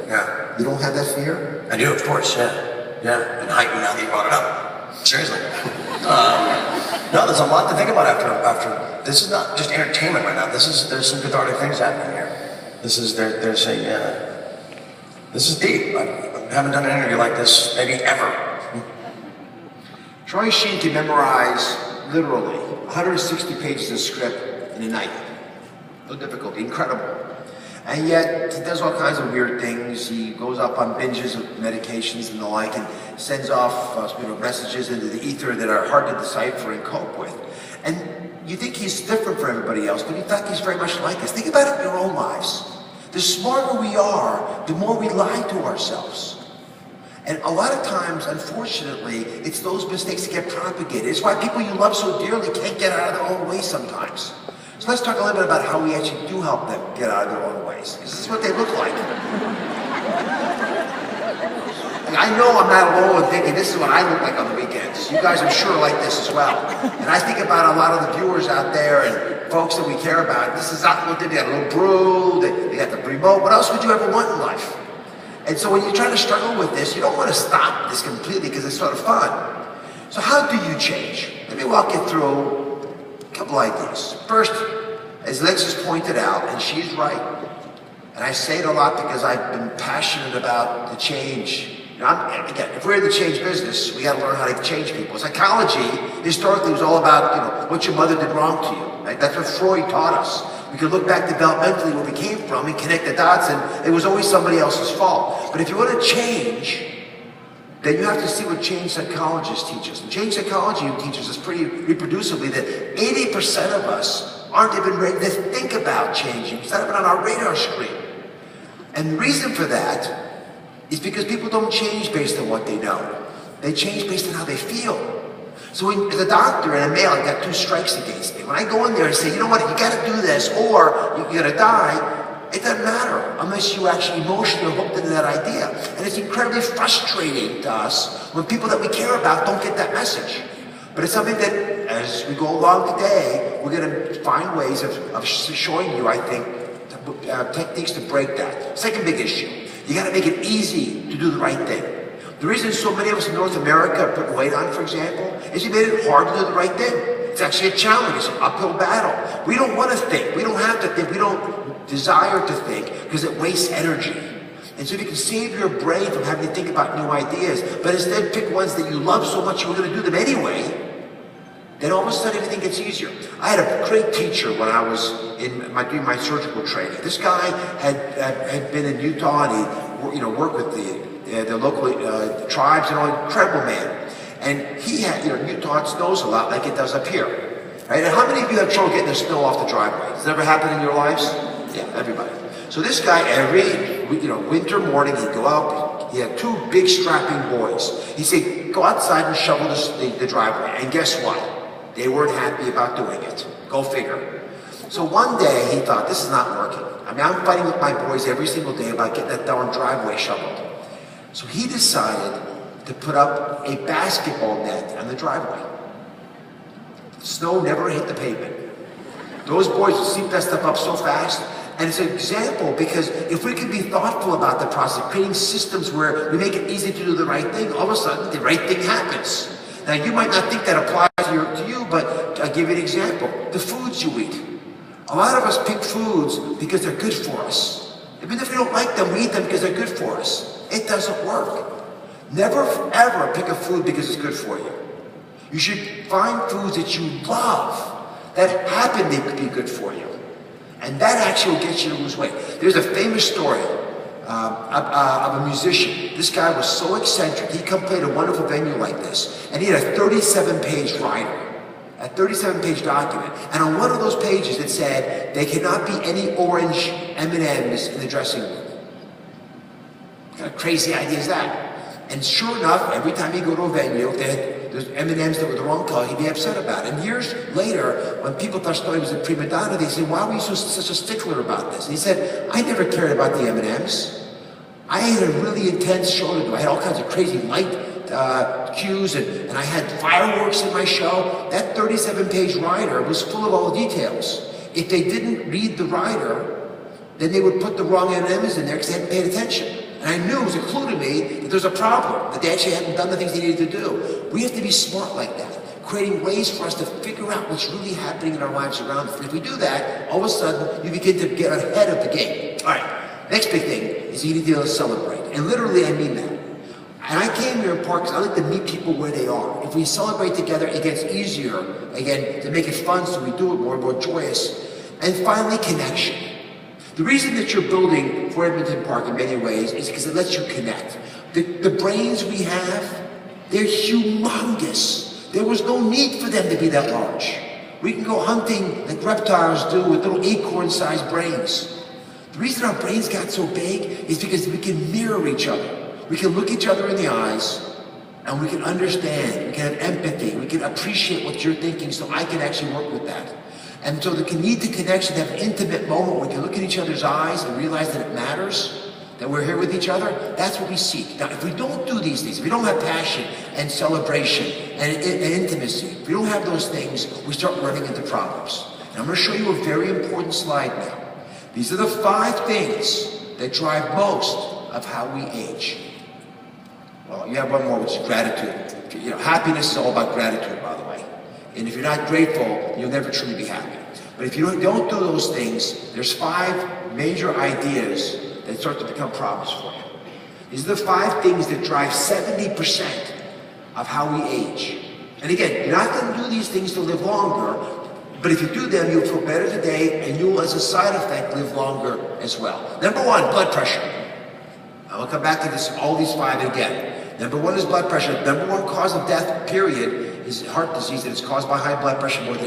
Yeah. You don't have that fear? I do, of course, yeah. Yeah, and heightened now that you brought it up. Seriously. No, there's a lot to think about after. This is not just entertainment right now. There's some cathartic things happening here. This is deep. I haven't done an interview like this maybe ever. Charlie Sheen can memorize literally 160 pages of script in a night. No difficulty, incredible. And yet, he does all kinds of weird things. He goes up on binges of medications and the like, and sends off messages into the ether that are hard to decipher and cope with. And you think he's different from everybody else, but in fact, he's very much like us. Think about it in your own lives. The smarter we are, the more we lie to ourselves. And a lot of times, unfortunately, it's those mistakes that get propagated. It's why people you love so dearly can't get out of their own way sometimes. So let's talk a little bit about how we actually do help them get out of their own ways. Because this is what they look like. And I know I'm not alone in thinking this is what I look like on the weekends. You guys, I'm sure, are like this as well. And I think about a lot of the viewers out there and folks that we care about. This is not what they got a little brew, they got the remote. What else would you ever want in life? And so when you're trying to struggle with this, you don't want to stop this completely because it's sort of fun. So how do you change? Let me walk you through a couple ideas. First, as Alexis pointed out, and she's right, and I say it a lot because I've been passionate about the change. Again, if we're in the change business, we got to learn how to change people. Psychology, historically, was all about what your mother did wrong to you. Right? That's what Freud taught us. We could look back developmentally where we came from and connect the dots, and it was always somebody else's fault. But if you want to change, then you have to see what change psychologists teach us. And change psychology teaches us pretty reproducibly that 80% of us aren't even ready to think about changing. It's not even on our radar screen. And the reason for that is because people don't change based on what they know. They change based on how they feel. So as a doctor and a male, I got 2 strikes against me. When I go in there and say, you know what, you gotta do this or you're gonna die, it doesn't matter unless you actually emotionally are hooked into that idea. And it's incredibly frustrating to us when people that we care about don't get that message. But it's something that, as we go along today, we're gonna find ways of showing you, I think, techniques to break that. Second big issue, you gotta make it easy to do the right thing. The reason so many of us in North America are putting weight on, for example, is we made it hard to do the right thing. It's actually a challenge, it's an uphill battle. We don't want to think, we don't have to think, we don't desire to think because it wastes energy. And so if you can save your brain from having to think about new ideas, but instead pick ones that you love so much you were going to do them anyway, then all of a sudden everything gets easier. I had a great teacher when I was doing my surgical training. This guy had been in Utah and he worked with the local tribes and all, incredible man. And he had, Utah, it snows a lot like it does up here. Right? And how many of you have trouble getting the snow off the driveway? Does it ever happen in your lives? Yeah, everybody. So this guy, every winter morning, he'd go out. He had 2 big strapping boys. He'd say, go outside and shovel the driveway. And guess what? They weren't happy about doing it. Go figure. So one day he thought, this is not working. I mean, I'm fighting with my boys every single day about getting that darn driveway shoveled. So he decided to put up a basketball net on the driveway. Snow never hit the pavement. Those boys would sweep that stuff up so fast. And it's an example because if we can be thoughtful about the process, creating systems where we make it easy to do the right thing, all of a sudden the right thing happens. Now you might not think that applies to you, but I'll give you an example. The foods you eat. A lot of us pick foods because they're good for us. Even if we don't like them, we eat them because they're good for us. It doesn't work. Never ever pick a food because it's good for you. You should find foods that you love that happen to be good for you. And that actually will get you to lose weight. There's a famous story of a musician. This guy was so eccentric. He come play at a wonderful venue like this. And he had a 37-page rider. A 37-page document. And on one of those pages it said, there cannot be any orange M&Ms in the dressing room. What kind of crazy idea is that? And sure enough, every time he'd go to a venue, there's M&Ms that were the wrong color, he'd be upset about it. And years later, when people thought he was a prima donna, they said, why were you such a stickler about this? And he said, I never cared about the M&Ms. I had a really intense show to do. I had all kinds of crazy light cues, and I had fireworks in my show. That 37-page rider was full of all the details. If they didn't read the rider, then they would put the wrong M&Ms in there because they hadn't paid attention. And I knew it was a clue to me that there's a problem, that they actually hadn't done the things they needed to do. We have to be smart like that, creating ways for us to figure out what's really happening in our lives around us. If we do that, all of a sudden, you begin to get ahead of the game. All right, next big thing is you need to celebrate. And literally, I mean that. And I came here in part because I like to meet people where they are. If we celebrate together, it gets easier, again, to make it fun, so we do it more and more joyous. And finally, connection. The reason that you're building for Edmonton Park in many ways is because it lets you connect. The brains we have, they're humongous. There was no need for them to be that large. We can go hunting like reptiles do with little acorn-sized brains. The reason our brains got so big is because we can mirror each other. We can look each other in the eyes and we can understand, we can have empathy, we can appreciate what you're thinking so I can actually work with that. And so the need to connection, to have an intimate moment where we can look in each other's eyes and realize that it matters, that we're here with each other, that's what we seek. Now, if we don't do these things, if we don't have passion and celebration and intimacy, if we don't have those things, we start running into problems. And I'm going to show you a very important slide now. These are the 5 things that drive most of how we age. Well, you have one more, which is gratitude. You know, happiness is all about gratitude, by the way. And if you're not grateful, you'll never truly be happy. But if you don't do those things, there's 5 major ideas that start to become problems for you. These are the 5 things that drive 70% of how we age. And again, you're not going to do these things to live longer, but if you do them, you'll feel better today, and you'll, as a side effect, live longer as well. Number 1, blood pressure. I'll come back to this, all these 5 again. Number 1 is blood pressure. Number 1 cause of death, period, is heart disease, and it's caused by high blood pressure more than